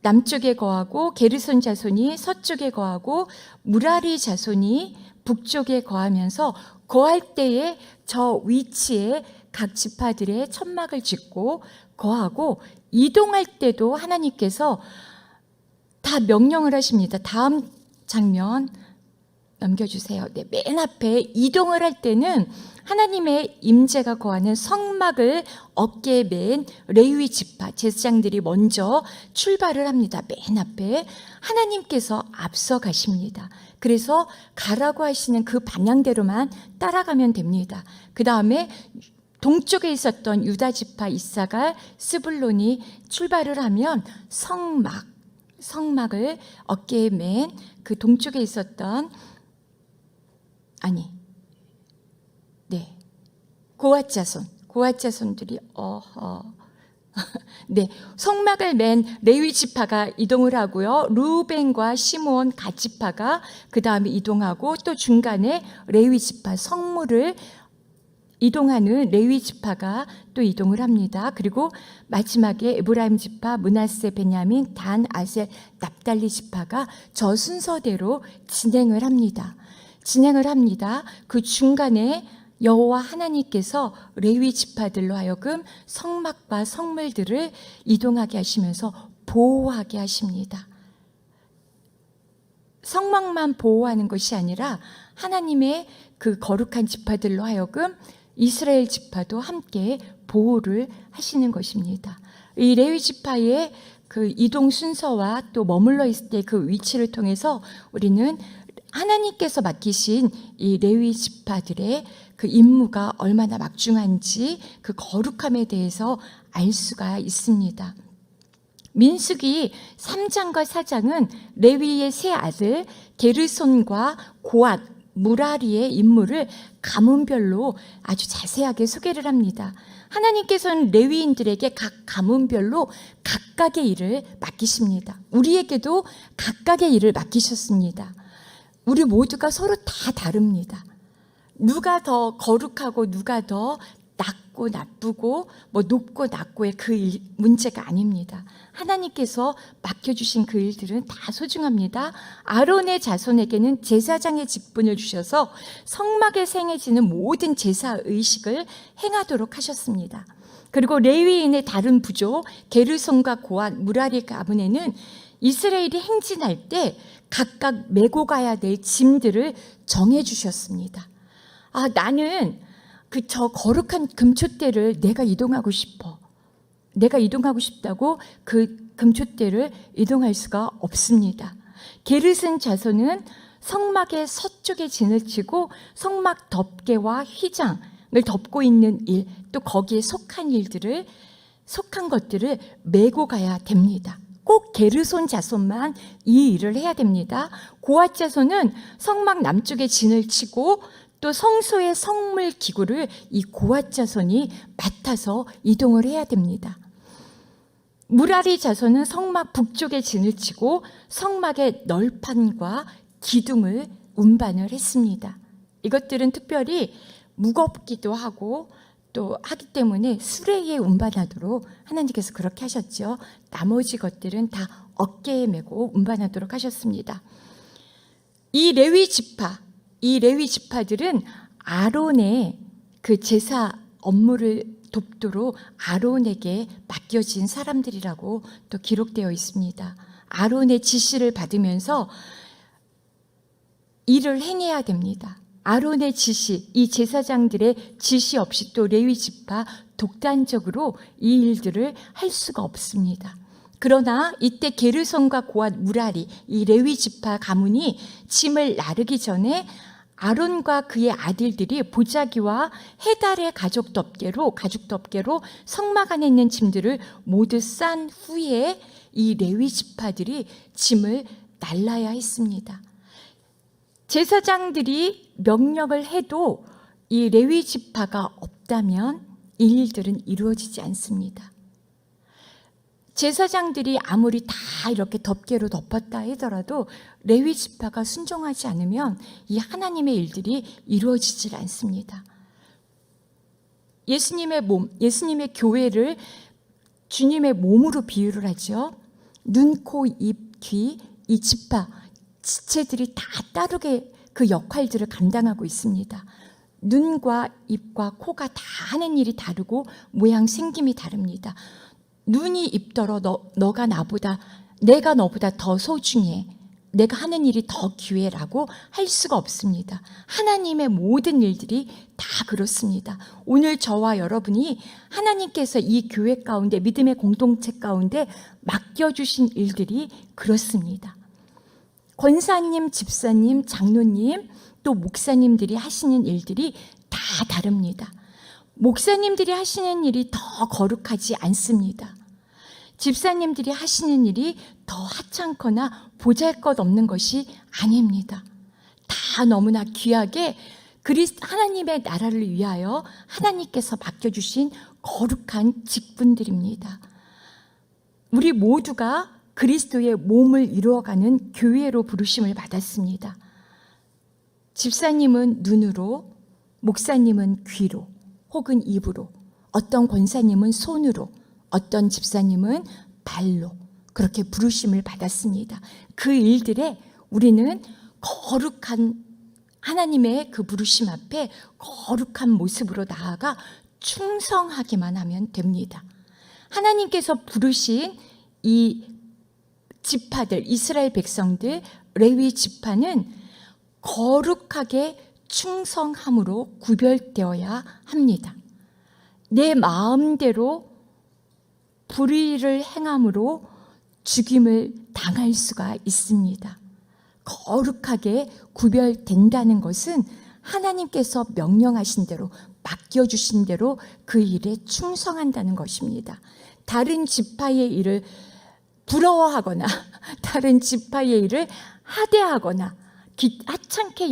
남쪽에 거하고 게르손 자손이 서쪽에 거하고 무라리 자손이 북쪽에 거하면서 거할 때에 저 위치에 각 지파들의 천막을 짓고 거하고 이동할 때도 하나님께서 다 명령을 하십니다. 다음 장면 넘겨주세요. 네, 맨 앞에 이동을 할 때는 하나님의 임재가 거하는 성막을 어깨에 맨 레위 지파 제사장들이 먼저 출발을 합니다. 맨 앞에 하나님께서 앞서 가십니다. 그래서 가라고 하시는 그 방향대로만 따라가면 됩니다. 그 다음에 동쪽에 있었던 유다 지파 이사갈 스불론이 출발을 하면 성막을 어깨에 맨 그 동쪽에 있었던 고앗 자손들이 네, 성막을 맨 레위 지파가 이동을 하고요. 르우벤과 시므온 갓 지파가 그 다음에 이동하고 또 중간에 레위 지파 성물을 이동하는 레위 지파가 또 이동을 합니다. 그리고 마지막에 에브라임 지파, 므낫세, 베냐민, 단, 아셀, 납달리 지파가 저 순서대로 진행을 합니다. 그 중간에 여호와 하나님께서 레위 지파들로 하여금 성막과 성물들을 이동하게 하시면서 보호하게 하십니다. 성막만 보호하는 것이 아니라 하나님의 그 거룩한 지파들로 하여금 이스라엘 지파도 함께 보호를 하시는 것입니다. 이 레위 지파의 그 이동 순서와 또 머물러 있을 때 그 위치를 통해서 우리는 하나님께서 맡기신 이 레위 지파들의 그 임무가 얼마나 막중한지 그 거룩함에 대해서 알 수가 있습니다. 민수기 3장과 4장은 레위의 세 아들 게르손과 고앗, 무라리의 임무를 가문별로 아주 자세하게 소개를 합니다. 하나님께서는 레위인들에게 각 가문별로 각각의 일을 맡기십니다. 우리에게도 각각의 일을 맡기셨습니다. 우리 모두가 서로 다 다릅니다. 누가 더 거룩하고 누가 더 낮고 나쁘고 높고 낮고의 그 문제가 아닙니다. 하나님께서 맡겨주신 그 일들은 다 소중합니다. 아론의 자손에게는 제사장의 직분을 주셔서 성막에 행해지는 모든 제사 의식을 행하도록 하셨습니다. 그리고 레위인의 다른 부족 게르손과 고앗, 무라리 가문에는 이스라엘이 행진할 때 각각 메고 가야 될 짐들을 정해 주셨습니다. 나는 저 거룩한 금초대를 내가 이동하고 싶다고 그 금촛대를 이동할 수가 없습니다. 게르손 자손은 성막의 서쪽에 진을 치고 성막 덮개와 휘장을 덮고 있는 일, 또 거기에 속한 것들을 메고 가야 됩니다. 꼭 게르손 자손만 이 일을 해야 됩니다. 고앗 자손은 성막 남쪽에 진을 치고 또 성소의 성물 기구를 이 고앗 자손이 맡아서 이동을 해야 됩니다. 무라리 자손은 성막 북쪽에 진을 치고 성막의 널판과 기둥을 운반을 했습니다. 이것들은 특별히 무겁기도 하고 또 하기 때문에 수레에 운반하도록 하나님께서 그렇게 하셨죠. 나머지 것들은 다 어깨에 메고 운반하도록 하셨습니다. 이 레위 지파들은 아론의 그 제사 업무를 돕도록 아론에게 맡겨진 사람들이라고 또 기록되어 있습니다. 아론의 지시를 받으면서 일을 행해야 됩니다. 아론의 지시, 이 제사장들의 지시 없이 또 레위 지파 독단적으로 이 일들을 할 수가 없습니다. 그러나 이때 게르손과 고앗, 무라리, 이 레위 지파 가문이 짐을 나르기 전에 아론과 그의 아들들이 보자기와 해달의 가죽 덮개로 성막 안에 있는 짐들을 모두 싼 후에 이 레위 지파들이 짐을 날라야 했습니다. 제사장들이 명령을 해도 이 레위 지파가 없다면 이 일들은 이루어지지 않습니다. 제사장들이 아무리 다 이렇게 덮개로 덮었다 하더라도 레위 지파가 순종하지 않으면 이 하나님의 일들이 이루어지질 않습니다. 예수님의 몸, 예수님의 교회를 주님의 몸으로 비유를 하죠. 눈, 코, 입, 귀, 이 지파, 지체들이 다 다르게 그 역할들을 감당하고 있습니다. 눈과 입과 코가 다 하는 일이 다르고 모양 생김이 다릅니다. 눈이 입더러 내가 너보다 더 소중해, 내가 하는 일이 더 귀해라고 할 수가 없습니다. 하나님의 모든 일들이 다 그렇습니다. 오늘 저와 여러분이 하나님께서 이 교회 가운데, 믿음의 공동체 가운데 맡겨주신 일들이 그렇습니다. 권사님, 집사님, 장로님, 또 목사님들이 하시는 일들이 다 다릅니다. 목사님들이 하시는 일이 더 거룩하지 않습니다. 집사님들이 하시는 일이 더 하찮거나 보잘것없는 것이 아닙니다. 다 너무나 귀하게 하나님의 나라를 위하여 하나님께서 맡겨주신 거룩한 직분들입니다. 우리 모두가 그리스도의 몸을 이루어가는 교회로 부르심을 받았습니다. 집사님은 눈으로, 목사님은 귀로, 혹은 입으로, 어떤 권사님은 손으로, 어떤 집사님은 발로 그렇게 부르심을 받았습니다. 그 일들에 우리는 거룩한 하나님의 그 부르심 앞에 거룩한 모습으로 나아가 충성하기만 하면 됩니다. 하나님께서 부르신 이 지파들, 이스라엘 백성들, 레위 지파는 거룩하게 충성함으로 구별되어야 합니다. 내 마음대로 불의를 행함으로 죽임을 당할 수가 있습니다. 거룩하게 구별된다는 것은 하나님께서 명령하신 대로, 맡겨주신 대로 그 일에 충성한다는 것입니다. 다른 지파의 일을 부러워하거나 다른 지파의 일을 하대하거나 하찮게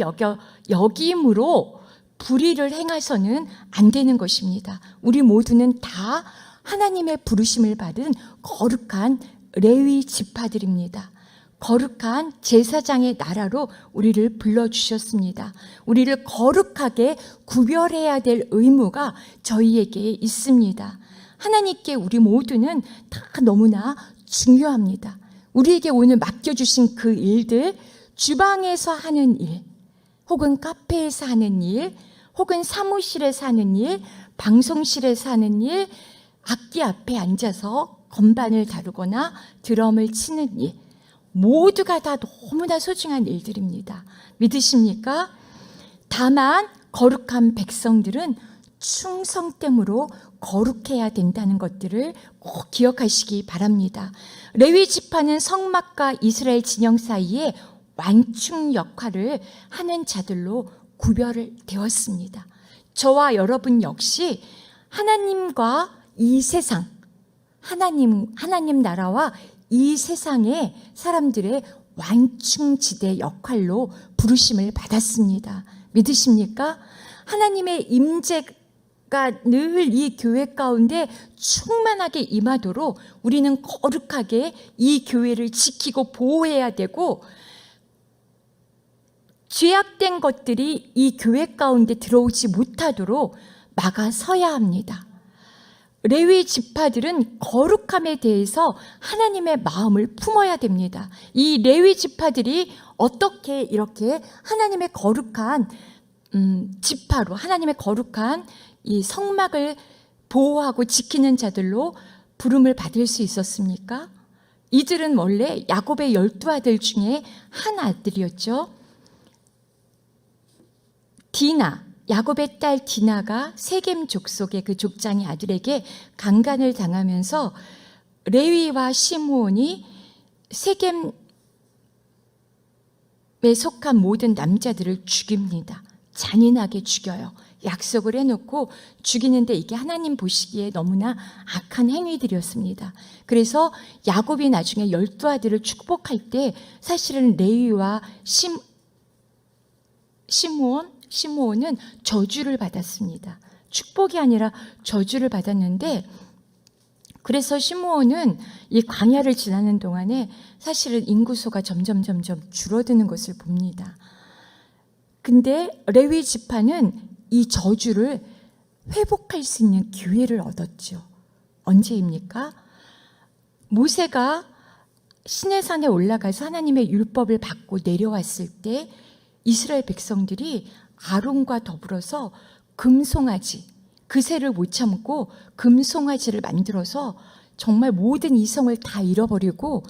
여김으로 불의를 행해서는 안 되는 것입니다. 우리 모두는 다 하나님의 부르심을 받은 거룩한 레위 지파들입니다. 거룩한 제사장의 나라로 우리를 불러주셨습니다. 우리를 거룩하게 구별해야 될 의무가 저희에게 있습니다. 하나님께 우리 모두는 다 너무나 중요합니다. 우리에게 오늘 맡겨주신 그 일들, 주방에서 하는 일, 혹은 카페에서 하는 일, 혹은 사무실에서 하는 일, 방송실에서 하는 일, 악기 앞에 앉아서 건반을 다루거나 드럼을 치는 일, 모두가 다 너무나 소중한 일들입니다. 믿으십니까? 다만 거룩한 백성들은 충성됨으로 거룩해야 된다는 것들을 꼭 기억하시기 바랍니다. 레위 지파는 성막과 이스라엘 진영 사이에 완충 역할을 하는 자들로 구별을 되었습니다. 저와 여러분 역시 하나님과 이 세상, 하나님 나라와 이 세상의 사람들의 완충지대 역할로 부르심을 받았습니다. 믿으십니까? 하나님의 임재가 늘 이 교회 가운데 충만하게 임하도록 우리는 거룩하게 이 교회를 지키고 보호해야 되고, 죄악된 것들이 이 교회 가운데 들어오지 못하도록 막아서야 합니다. 레위 지파들은 거룩함에 대해서 하나님의 마음을 품어야 됩니다. 이 레위 지파들이 어떻게 이렇게 하나님의 거룩한 지파로, 하나님의 거룩한 이 성막을 보호하고 지키는 자들로 부름을 받을 수 있었습니까? 이들은 원래 야곱의 12아들 중에 한 아들이었죠. 디나, 야곱의 딸 디나가 세겜 족속의 그 족장의 아들에게 강간을 당하면서 레위와 시므온이 세겜에 속한 모든 남자들을 죽입니다. 잔인하게 죽여요. 약속을 해놓고 죽이는데 이게 하나님 보시기에 너무나 악한 행위들이었습니다. 그래서 야곱이 나중에 12아들을 축복할 때 사실은 레위와 시므온은 저주를 받았습니다. 축복이 아니라 저주를 받았는데, 그래서 시므온은 이 광야를 지나는 동안에 사실은 인구수가 점점 줄어드는 것을 봅니다. 근데 레위 지파는 이 저주를 회복할 수 있는 기회를 얻었죠. 언제입니까? 모세가 시내산에 올라가서 하나님의 율법을 받고 내려왔을 때 이스라엘 백성들이 아론과 더불어서 금송아지, 그새를 못 참고 금송아지를 만들어서 정말 모든 이성을 다 잃어버리고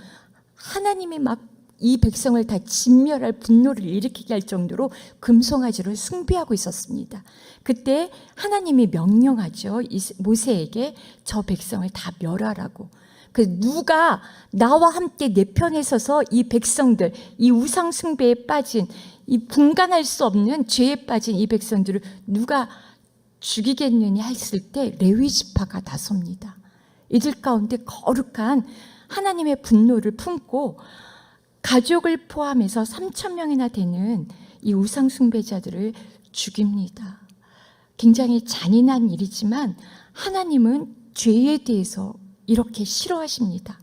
하나님이 막 이 백성을 다 진멸할 분노를 일으키게 할 정도로 금송아지를 숭배하고 있었습니다. 그때 하나님이 명령하죠. 모세에게 저 백성을 다 멸하라고. 누가 나와 함께 내 편에 서서 이 백성들, 이 우상 숭배에 빠진, 이 분간할 수 없는 죄에 빠진 이 백성들을 누가 죽이겠느냐 했을 때 레위 지파가 나섭니다. 이들 가운데 거룩한 하나님의 분노를 품고 가족을 포함해서 3,000명이나 되는 이 우상 숭배자들을 죽입니다. 굉장히 잔인한 일이지만 하나님은 죄에 대해서 이렇게 싫어하십니다.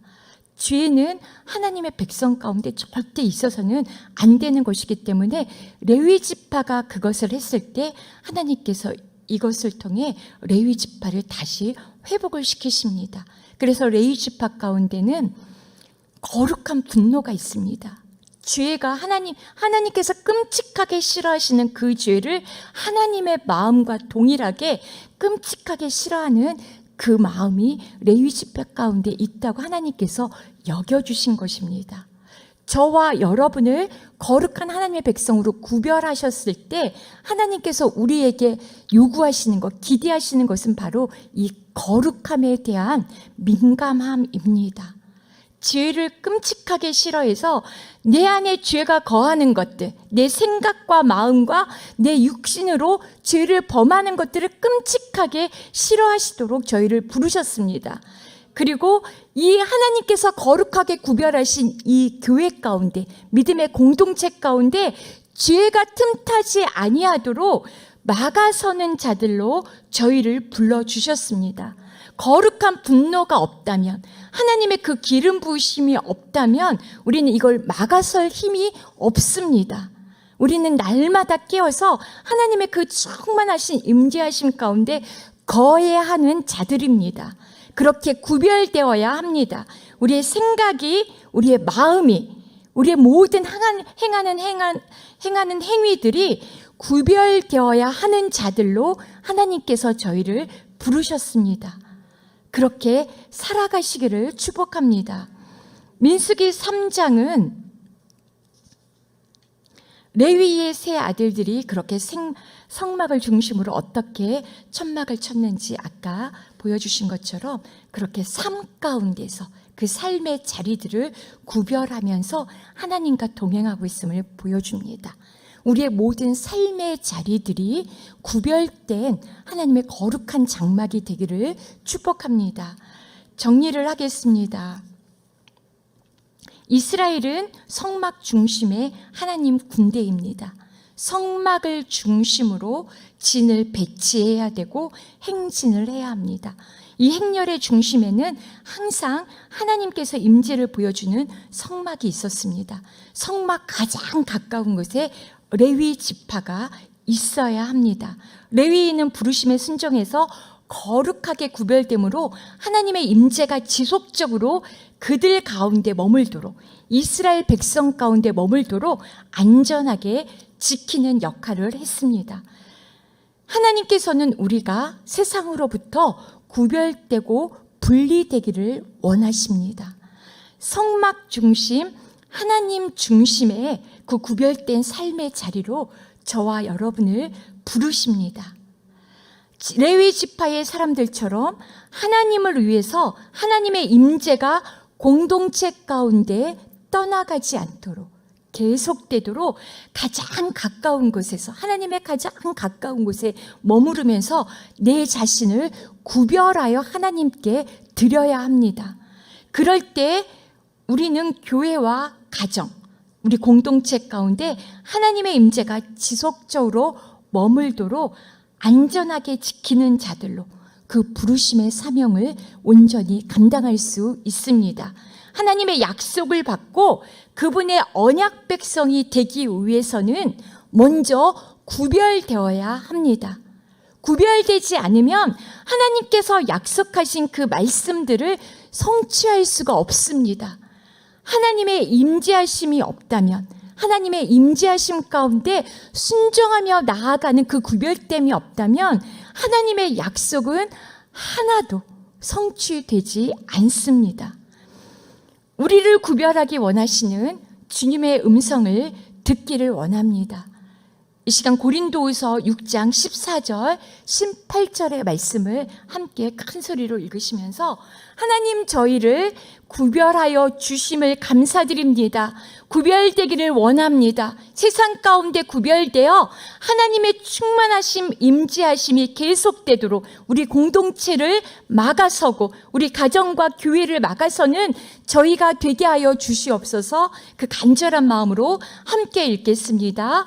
죄는 하나님의 백성 가운데 절대 있어서는 안 되는 것이기 때문에 레위 지파가 그것을 했을 때 하나님께서 이것을 통해 레위 지파를 다시 회복을 시키십니다. 그래서 레위 지파 가운데는 거룩한 분노가 있습니다. 죄가 하나님께서 끔찍하게 싫어하시는 그 죄를 하나님의 마음과 동일하게 끔찍하게 싫어하는 그 마음이 레위 지파 가운데 있다고 하나님께서 여겨주신 것입니다. 저와 여러분을 거룩한 하나님의 백성으로 구별하셨을 때 하나님께서 우리에게 요구하시는 것, 기대하시는 것은 바로 이 거룩함에 대한 민감함입니다. 죄를 끔찍하게 싫어해서 내 안에 죄가 거하는 것들, 내 생각과 마음과 내 육신으로 죄를 범하는 것들을 끔찍하게 싫어하시도록 저희를 부르셨습니다. 그리고 이 하나님께서 거룩하게 구별하신 이 교회 가운데, 믿음의 공동체 가운데 죄가 틈타지 아니하도록 막아서는 자들로 저희를 불러주셨습니다. 거룩한 분노가 없다면, 하나님의 그 기름 부으심이 없다면 우리는 이걸 막아설 힘이 없습니다. 우리는 날마다 깨어서 하나님의 그 충만하신 임재하심 가운데 거해야 하는 자들입니다. 그렇게 구별되어야 합니다. 우리의 생각이, 우리의 마음이, 우리의 모든 행하는 행위들이 구별되어야 하는 자들로 하나님께서 저희를 부르셨습니다. 그렇게 살아가시기를 축복합니다. 민수기 3장은 레위의 세 아들들이 그렇게 성막을 중심으로 어떻게 천막을 쳤는지 아까 보여주신 것처럼 그렇게 삶 가운데서 그 삶의 자리들을 구별하면서 하나님과 동행하고 있음을 보여줍니다. 우리의 모든 삶의 자리들이 구별된 하나님의 거룩한 장막이 되기를 축복합니다. 정리를 하겠습니다. 이스라엘은 성막 중심의 하나님 군대입니다. 성막을 중심으로 진을 배치해야 되고 행진을 해야 합니다. 이 행렬의 중심에는 항상 하나님께서 임재를 보여주는 성막이 있었습니다. 성막 가장 가까운 곳에 레위 지파가 있어야 합니다. 레위인은 부르심에 순종해서 거룩하게 구별되므로 하나님의 임재가 지속적으로 그들 가운데 머물도록, 이스라엘 백성 가운데 머물도록 안전하게 지키는 역할을 했습니다. 하나님께서는 우리가 세상으로부터 구별되고 분리되기를 원하십니다. 성막 중심, 하나님 중심의 그 구별된 삶의 자리로 저와 여러분을 부르십니다. 레위 지파의 사람들처럼 하나님을 위해서 하나님의 임재가 공동체 가운데 떠나가지 않도록 계속되도록 가장 가까운 곳에서, 하나님의 가장 가까운 곳에 머무르면서 내 자신을 구별하여 하나님께 드려야 합니다. 그럴 때 우리는 교회와 가정, 우리 공동체 가운데 하나님의 임재가 지속적으로 머물도록 안전하게 지키는 자들로 그 부르심의 사명을 온전히 감당할 수 있습니다. 하나님의 약속을 받고 그분의 언약 백성이 되기 위해서는 먼저 구별되어야 합니다. 구별되지 않으면 하나님께서 약속하신 그 말씀들을 성취할 수가 없습니다. 하나님의 임재하심이 없다면, 하나님의 임재하심 가운데 순종하며 나아가는 그 구별됨이 없다면 하나님의 약속은 하나도 성취되지 않습니다. 우리를 구별하기 원하시는 주님의 음성을 듣기를 원합니다. 이 시간 고린도후서 6장 14절, 18절의 말씀을 함께 큰 소리로 읽으시면서 하나님 저희를 구별하여 주심을 감사드립니다. 구별되기를 원합니다. 세상 가운데 구별되어 하나님의 충만하심, 임재하심이 계속되도록 우리 공동체를 막아서고 우리 가정과 교회를 막아서는 저희가 되게 하여 주시옵소서. 그 간절한 마음으로 함께 읽겠습니다.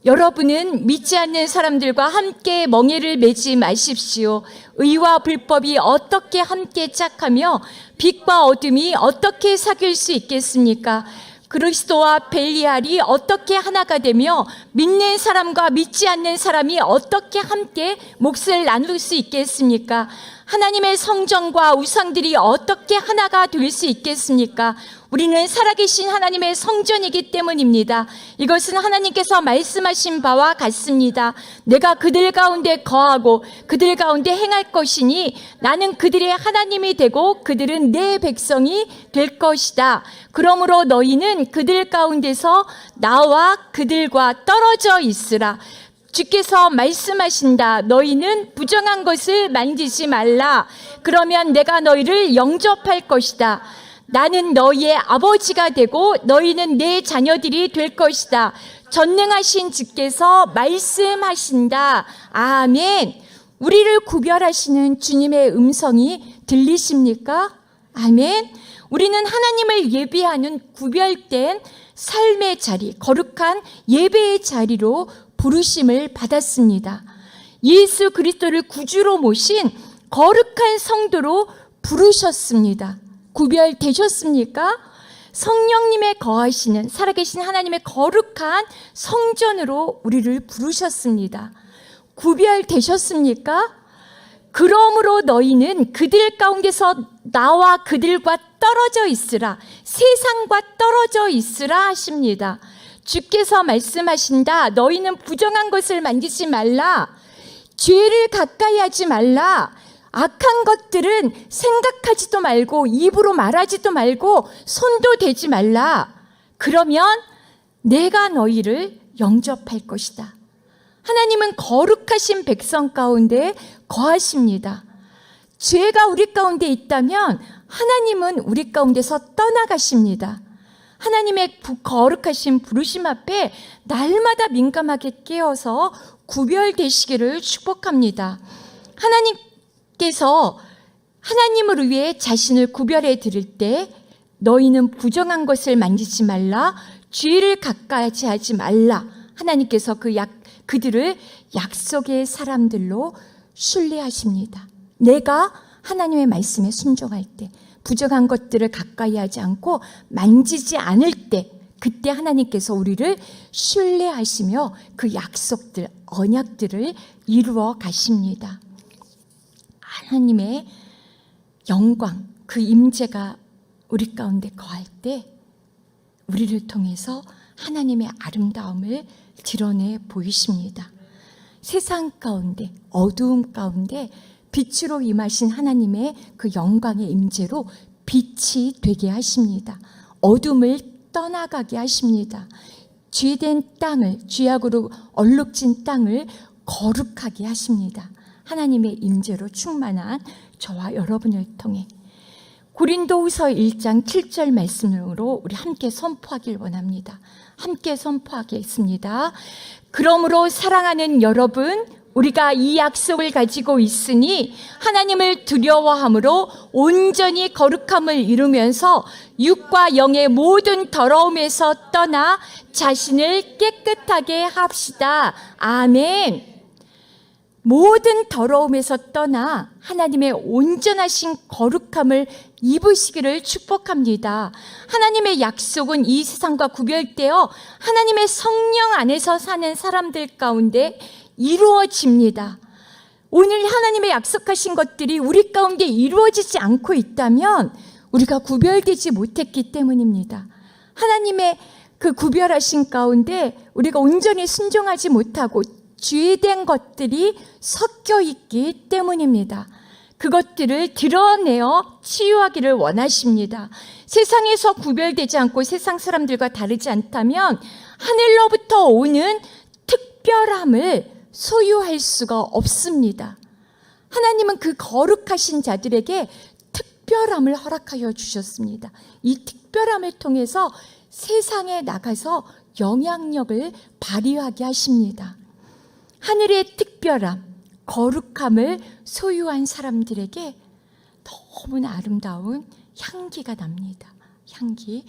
여러분은 믿지 않는 사람들과 함께 멍에를 매지 마십시오. 의와 불법이 어떻게 함께 짝하며 빛과 어둠이 어떻게 사귈 수 있겠습니까? 그리스도와 벨리알이 어떻게 하나가 되며 믿는 사람과 믿지 않는 사람이 어떻게 함께 몫을 나눌 수 있겠습니까? 하나님의 성전과 우상들이 어떻게 하나가 될 수 있겠습니까? 우리는 살아계신 하나님의 성전이기 때문입니다. 이것은 하나님께서 말씀하신 바와 같습니다. 내가 그들 가운데 거하고 그들 가운데 행할 것이니 나는 그들의 하나님이 되고 그들은 내 백성이 될 것이다. 그러므로 너희는 그들 가운데서 나와 그들과 떨어져 있으라. 주께서 말씀하신다. 너희는 부정한 것을 만지지 말라. 그러면 내가 너희를 영접할 것이다. 나는 너희의 아버지가 되고 너희는 내 자녀들이 될 것이다. 전능하신 주께서 말씀하신다. 아멘. 우리를 구별하시는 주님의 음성이 들리십니까? 아멘. 우리는 하나님을 예배하는 구별된 삶의 자리, 거룩한 예배의 자리로 부르심을 받았습니다. 예수 그리스도를 구주로 모신 거룩한 성도로 부르셨습니다. 구별되셨습니까? 성령님의 거하시는 살아계신 하나님의 거룩한 성전으로 우리를 부르셨습니다. 구별되셨습니까? 그러므로 너희는 그들 가운데서 나와 그들과 떨어져 있으라. 세상과 떨어져 있으라 하십니다. 주께서 말씀하신다. 너희는 부정한 것을 만지지 말라. 죄를 가까이 하지 말라. 악한 것들은 생각하지도 말고 입으로 말하지도 말고 손도 대지 말라. 그러면 내가 너희를 영접할 것이다. 하나님은 거룩하신 백성 가운데 거하십니다. 죄가 우리 가운데 있다면 하나님은 우리 가운데서 떠나가십니다. 하나님의 거룩하신 부르심 앞에 날마다 민감하게 깨어서 구별되시기를 축복합니다. 하나님께서 하나님을 위해 자신을 구별해 드릴 때 너희는 부정한 것을 만지지 말라, 죄를 가까이 하지 말라. 하나님께서 그들을 약속의 사람들로 순례하십니다. 내가 하나님의 말씀에 순종할 때, 부정한 것들을 가까이 하지 않고 만지지 않을 때, 그때 하나님께서 우리를 순례하시며 그 약속들, 언약들을 이루어 가십니다. 하나님의 영광, 그 임재가 우리 가운데 거할 때 우리를 통해서 하나님의 아름다움을 드러내 보이십니다. 세상 가운데, 어두움 가운데 빛으로 임하신 하나님의 그 영광의 임재로 빛이 되게 하십니다. 어둠을 떠나가게 하십니다. 죄된 땅을, 죄악으로 얼룩진 땅을 거룩하게 하십니다. 하나님의 임재로 충만한 저와 여러분을 통해 고린도후서 1장 7절 말씀으로 우리 함께 선포하길 원합니다. 함께 선포하겠습니다. 그러므로 사랑하는 여러분, 우리가 이 약속을 가지고 있으니 하나님을 두려워함으로 온전히 거룩함을 이루면서 육과 영의 모든 더러움에서 떠나 자신을 깨끗하게 합시다. 아멘. 모든 더러움에서 떠나 하나님의 온전하신 거룩함을 입으시기를 축복합니다. 하나님의 약속은 이 세상과 구별되어 하나님의 성령 안에서 사는 사람들 가운데 이루어집니다. 오늘 하나님의 약속하신 것들이 우리 가운데 이루어지지 않고 있다면 우리가 구별되지 못했기 때문입니다. 하나님의 그 구별하신 가운데 우리가 온전히 순종하지 못하고 죄된 것들이 섞여 있기 때문입니다. 그것들을 드러내어 치유하기를 원하십니다. 세상에서 구별되지 않고 세상 사람들과 다르지 않다면 하늘로부터 오는 특별함을 소유할 수가 없습니다. 하나님은 그 거룩하신 자들에게 특별함을 허락하여 주셨습니다. 이 특별함을 통해서 세상에 나가서 영향력을 발휘하게 하십니다. 하늘의 특별함, 거룩함을 소유한 사람들에게 너무나 아름다운 향기가 납니다. 향기.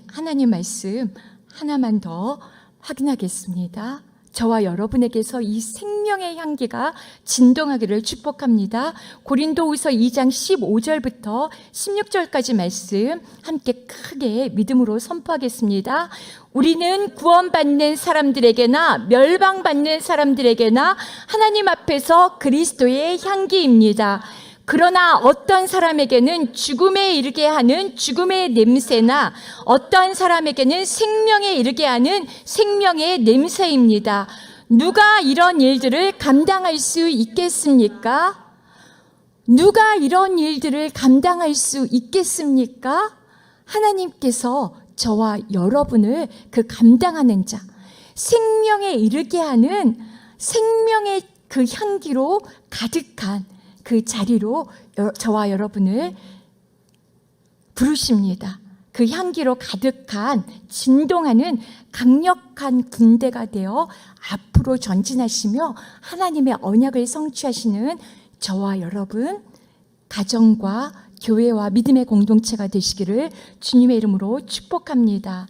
하나님 말씀 하나만 더 확인하겠습니다. 저와 여러분에게서 이 생명의 향기가 진동하기를 축복합니다. 고린도후서 2장 15절부터 16절까지 말씀 함께 크게 믿음으로 선포하겠습니다. 우리는 구원받는 사람들에게나 멸망받는 사람들에게나 하나님 앞에서 그리스도의 향기입니다. 그러나 어떤 사람에게는 죽음에 이르게 하는 죽음의 냄새나 어떤 사람에게는 생명에 이르게 하는 생명의 냄새입니다. 누가 이런 일들을 감당할 수 있겠습니까? 누가 이런 일들을 감당할 수 있겠습니까? 하나님께서 저와 여러분을 그 감당하는 자, 생명에 이르게 하는 생명의 그 향기로 가득한 그 자리로 저와 여러분을 부르십니다. 그 향기로 가득한 진동하는 강력한 군대가 되어 앞으로 전진하시며 하나님의 언약을 성취하시는 저와 여러분, 가정과 교회와 믿음의 공동체가 되시기를 주님의 이름으로 축복합니다.